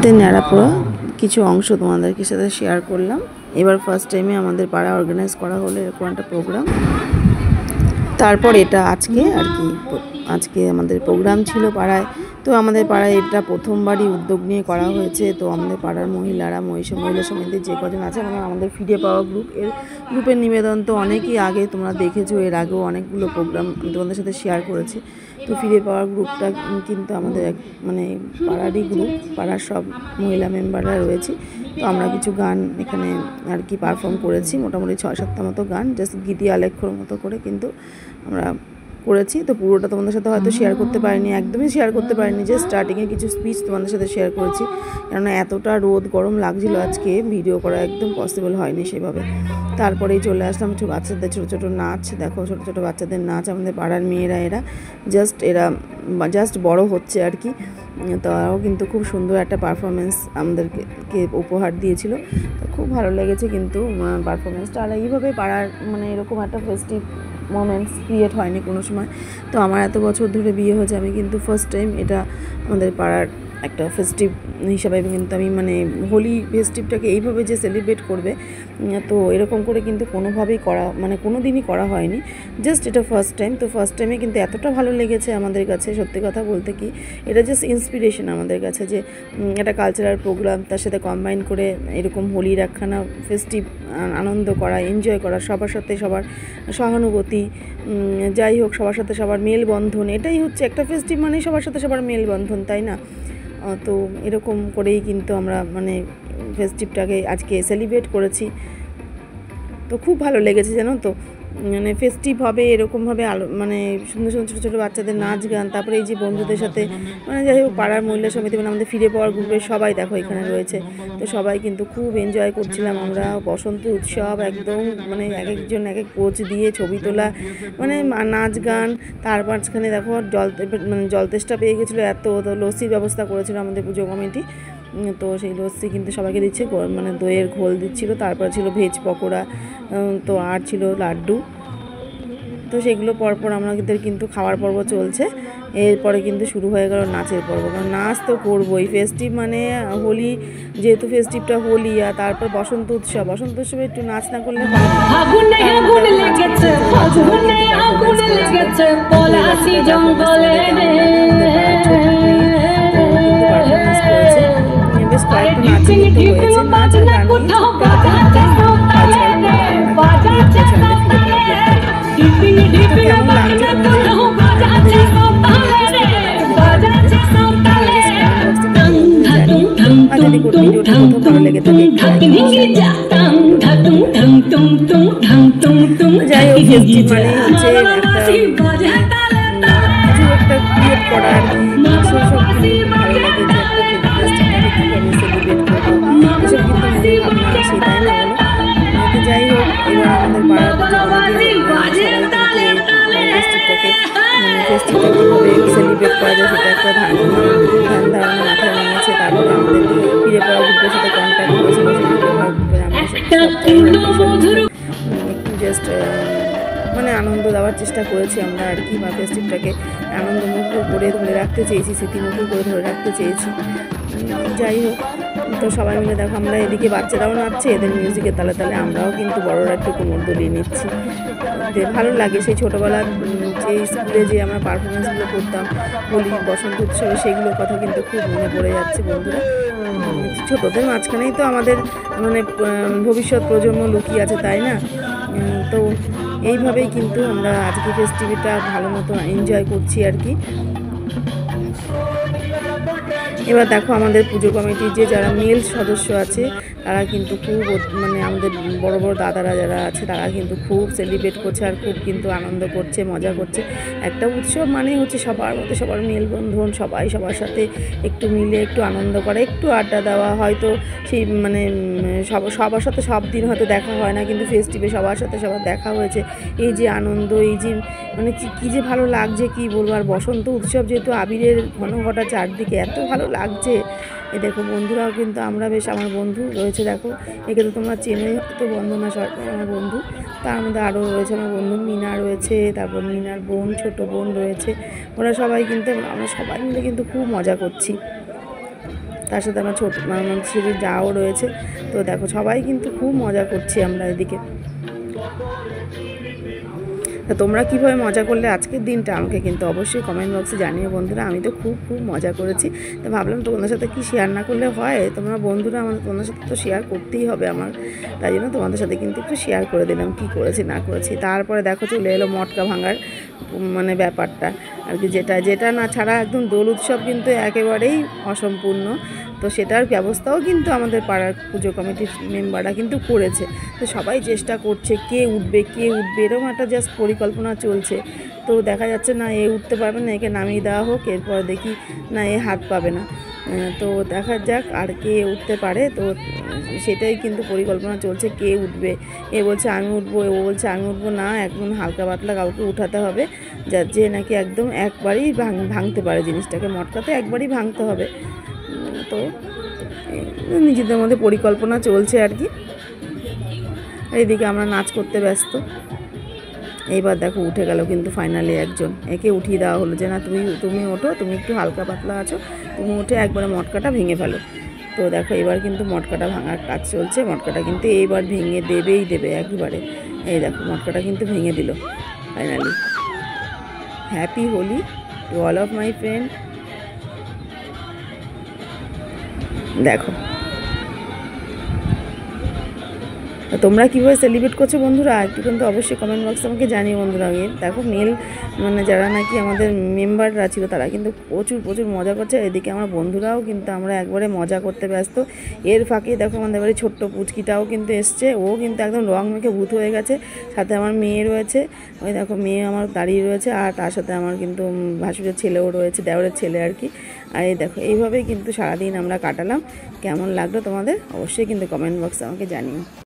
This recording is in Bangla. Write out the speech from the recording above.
ন্যাড়াপোড়া কিছু অংশ তোমাদেরকে সাথে শেয়ার করলাম। এবার ফার্স্ট টাইমে আমাদের পাড়া অর্গানাইজ করা হলো এরকম একটা প্রোগ্রাম। তারপর এটা আজকে আর কি, আজকে আমাদের প্রোগ্রাম ছিল পাড়ায়। তো আমাদের পাড়ায় এটা প্রথমবারই উদ্যোগ নিয়ে করা হয়েছে। তো আমাদের পাড়ার মহিলা সমিতির যে কজন আছে, মানে আমাদের ফিরে পাওয়া গ্রুপের নিবেদন তো অনেকই আগে তোমরা দেখেছো, এর আগেও অনেকগুলো প্রোগ্রাম তোমাদের সাথে শেয়ার করেছি। তো ফিরে পাওয়ার গ্রুপটা কিন্তু আমাদের মানে পাড়ারই গ্রুপ, পাড়ার সব মহিলা মেম্বাররা রয়েছে। তো আমরা কিছু গান এখানে আর কি পারফর্ম করেছি, মোটামুটি 6-7টা মতো গান, জাস্ট গীতি আলেখ্যর মতো করে কিন্তু আমরা করেছি। তো পুরোটা তোমাদের সাথে হয়তো শেয়ার করতে পারিনি, একদমই শেয়ার করতে পারিনি, যে স্টার্টিংয়ে কিছু স্পিচ তোমাদের সাথে শেয়ার করেছি, কেননা এতটা রোদ গরম লাগছিল আজকে ভিডিও করা একদম পসিবল হয়নি সেভাবে। তারপরেই চলে আসলাম বাচ্চাদের ছোটো ছোটো নাচ। দেখো ছোটো ছোটো বাচ্চাদের নাচ, আমাদের পাড়ার মেয়েরা এরা জাস্ট বড় হচ্ছে আর কি। তারাও কিন্তু খুব সুন্দর একটা পারফরমেন্স আমাদেরকে উপহার দিয়েছিল। তো খুব ভালো লেগেছে কিন্তু পারফরমেন্সটা। আর এইভাবে পাড়ার মানে এরকম একটা ফেস্টিভ মোমেন্টস ক্রিয়েট হয়নি কোনো সময়। তো আমার এত বছর ধরে বিয়ে হয়েছে, আমি কিন্তু ফার্স্ট টাইম এটা আমাদের পাড়ার একটা ফেস্টিভ হিসাবে কিন্তু আমি মানে হোলি ফেস্টিভটাকে এইভাবে যে সেলিব্রেট করবে, তো এরকম করে কিন্তু কোনোভাবেই মানে কোনো দিনই করা হয়নি, জাস্ট এটা ফার্স্ট টাইম। তো ফার্স্ট টাইমে কিন্তু এতটা ভালো লেগেছে আমাদের কাছে, সত্যি কথা বলতে কি এটা জাস্ট ইন্সপিরেশন আমাদের কাছে, যে একটা কালচারাল প্রোগ্রাম তার সাথে কম্বাইন করে এরকম হোলির একখানা ফেস্টিভ আনন্দ করা, এনজয় করা, সবার সাথে সবার সহানুভূতি, যাই হোক সবার সাথে সবার মেলবন্ধন, এটাই হচ্ছে একটা ফেস্টিভ মানে সবার সাথে সবার মেলবন্ধন, তাই না? তো এরকম করেই কিন্তু আমরা মানে ফেস্টিভটাকে আজকে সেলিব্রেট করেছি। তো খুব ভালো লেগেছে জানো তো, মানে ফেস্টিভ হবে এরকমভাবে মানে সুন্দর সুন্দর ছোটো ছোটো বাচ্চাদের নাচ গান, তারপরে এই যে বন্ধুদের সাথে মানে যাই হোক পাড়ার মহিলা সমিতি মানে আমাদের ফিরে পাওয়ার গ্রুপের সবাই দেখো এখানে রয়েছে। তো সবাই কিন্তু খুব এনজয় করছিলাম আমরা। বসন্ত উৎসব একদম মানে এক একজন এক এক পোজ দিয়ে ছবি তোলা, মানে নাচ গান, তার মাঝখানে দেখো জল তেষ্টা পেয়ে গেছিলো এত, তো লস্যির ব্যবস্থা করেছিল আমাদের পুজো কমিটি। তো সেই লস্যি কিন্তু সবাইকে দিচ্ছে, মানে দইয়ের ঘোল দিচ্ছিলো, তারপর ছিল ভেজ পকোড়া, তো আর ছিল লাড্ডু। তো সেগুলো পরপর আমাদের কিন্তু খাওয়ার পর্ব চলছে। এরপরে কিন্তু শুরু হয়ে গেল নাচের পর্ব, কারণ নাচ তো করবোই, ফেস্টিভ মানে হোলি যেহেতু, ফেস্টিভটা হোলি, আর তারপর বসন্ত উৎসবে একটু নাচ না করলে বেশ কয়েকটা নাচ কিন্তু হয়েছে, নাচ আর গান ভালো লেগে থাকে। যাই হোক ফেস্টিভ মানে হচ্ছে একটা ক্রিয়েট করা আর কি, সব ভালো লাগে যে একটা ফেস্টিভটাকে কীভাবে সেলিব্রেট করবো, এসব কিন্তু মনে ভাবনা আসে, তাই না বলো? তো যাই হোক এবার আমাদের পাড়ার ফেস্টিভটাকে কীভাবে সেলিব্রেট করা যায় সেটা একটা ধ্যান ধারণা মাথায় নিয়েছে। তারপরে আমাদের ফিরে পাওয়া গ্রুপের সাথে কন্ট্যাক্ট করেছিল, সেই ফিরে পাওয়া গ্রুপের আমরা একটু জাস্ট মানে আনন্দ দেওয়ার চেষ্টা করেছি আমরা আর কি, বা ফেস্টিভটাকে আনন্দমুখর করে ধরে রাখতে চেয়েছি, স্মৃতিমুখর করে ধরে রাখতে চেয়েছি। যাই হোক তো সবাই মিলে দেখো আমরা এদিকে বাচ্চারাও নাচছে, এদের মিউজিকের তালে তালে আমরাও কিন্তু বড়রা একটু কোমর দলিয়ে নিচ্ছি। ভালো লাগে সেই ছোটোবেলার যে স্কুলে যে আমরা পারফরমেন্সগুলো করতাম হোলি বসন্ত উৎসবে, সেইগুলোর কথা কিন্তু খুব মনে পড়ে যাচ্ছে বন্ধুরা। ছোটোদের মাঝখানেই তো আমাদের মানে ভবিষ্যৎ প্রজন্ম লুকিয়ে আছে, তাই না? তো এইভাবেই কিন্তু আমরা আজকে ফেস্টিভ্যালটা ভালো মতো এনজয় করছি আর কি। এবার দেখো আমাদের পুজো কমিটির যে যারা মেল সদস্য আছে তারা কিন্তু খুব মানে আমাদের বড় বড় দাদারা যারা আছে তারা কিন্তু খুব সেলিব্রেট করছে, আর খুব কিন্তু আনন্দ করছে, মজা করছে। একটা উৎসব মানে হচ্ছে সবার মধ্যে সবার মেলবন্ধন, সবাই সবার সাথে একটু মিলে একটু আনন্দ করা, একটু আড্ডা দেওয়া। হয়তো সেই মানে সবার সাথে সব দিন হয়তো দেখা হয় না, কিন্তু ফেস্টিভে সবার সাথে সবার দেখা হয়েছে। এই যে আনন্দ, এই যে মানে কী যে ভালো লাগছে কী বলবো। আর বসন্ত উৎসব যেহেতু আবিরের ঘন ঘটা চারদিকে, এত ভালো লাগছে। এই দেখো বন্ধুরাও কিন্তু আমরা বেশ, আমার বন্ধু রয়েছে দেখো, একে তো তোমরা চেনোই তো, বন্দনা সরকার আমার বন্ধু। তার মধ্যে আরও রয়েছে আমার বন্ধু মিনা রয়েছে, তারপর মিনার বোন, ছোটো বোন রয়েছে। ওরা সবাই কিন্তু আমরা সবাই মিলে কিন্তু খুব মজা করছি। তার সাথে আমার ছোট মাসির যাও রয়েছে। তো দেখো সবাই কিন্তু খুব মজা করছি আমরা এদিকে। তা তোমরা কীভাবে মজা করলে আজকের দিনটা আমাকে কিন্তু অবশ্যই কমেন্ট বক্সে জানিও বন্ধুরা। আমি তো খুব মজা করেছি। তো ভাবলাম তোমাদের সাথে কি শেয়ার না করলে হয়, তোমরা বন্ধুরা তোমাদের সাথে তো শেয়ার করতেই হবে আমার, তাই জন্য তোমাদের সাথে কিন্তু একটু শেয়ার করে দিলাম কী করেছি না করেছি। তারপরে দেখো চলে এলো মটকা ভাঙার মানে ব্যাপারটা আর কি, যেটা না ছাড়া একদম দোল উৎসব কিন্তু একেবারেই অসম্পূর্ণ। তো সেটার ব্যবস্থাও কিন্তু আমাদের পাড়ার পুজো কমিটির মেম্বাররা কিন্তু করেছে। তো সবাই চেষ্টা করছে কে উঠবে এরকম একটা জাস্ট পরিকল্পনা চলছে। তো দেখা যাচ্ছে না এ উঠতে পারবে না, একে নামিয়ে দেওয়া হোক, এরপর দেখি না এ হাত পাবে না। তো দেখা যাক আর কে উঠতে পারে। তো সেটাই কিন্তু পরিকল্পনা চলছে কে উঠবে। এ বলছে আমি উঠবো, ও বলছে আমি উঠবো না, একদম হালকা পাতলা কাউকে উঠাতে হবে যে নাকি একদম একবারই ভাঙতে পারে জিনিসটাকে। মটকাতে একবারই ভাঙতে হবে। তো নিজেদের মধ্যে পরিকল্পনা চলছে আর কি। এইদিকে আমরা নাচ করতে ব্যস্ত। এইবার দেখো উঠে গেল কিন্তু ফাইনালি একজন, একে উঠিয়ে দেওয়া হলো যে না তুমি ওঠো, তুমি একটু হালকা পাতলা আছো, তুমি উঠে একবারে মটকাটা ভেঙে ফেলো। তো দেখো এবার কিন্তু মটকাটা ভাঙার কাজ চলছে। মটকাটা কিন্তু এইবার ভেঙে দেবে একেবারে। এই দেখো মটকাটা কিন্তু ভেঙে দিল finally. Happy Holi to all of my friend. দেখো তোমরা কীভাবে সেলিব্রেট করছো বন্ধুরা একটু কিন্তু অবশ্যই কমেন্ট বক্সে আমাকে জানিয়ে বন্ধুরা। দেখো মেল মানে যারা নাকি আমাদের মেম্বাররা ছিল তারা কিন্তু প্রচুর মজা করছে। এদিকে আমার বন্ধুরাও কিন্তু আমরা একবারে মজা করতে ব্যস্ত। এর ফাঁকে দেখো আমাদের বাড়ি ছোট্ট পুচকিটাও কিন্তু এসছে, ও কিন্তু একদম রং মেখে ভূত হয়ে গেছে। সাথে আমার মেয়ে রয়েছে, ওই দেখো মেয়ে আমার দাঁড়িয়ে রয়েছে, আর তার সাথে আমার কিন্তু ভাসুরের ছেলেও রয়েছে, দেওরের ছেলে আর কি। আর এই দেখো এইভাবেই কিন্তু সারাদিন আমরা কাটালাম। কেমন লাগলো তোমাদের অবশ্যই কিন্তু কমেন্ট বক্সে আমাকে জানিও।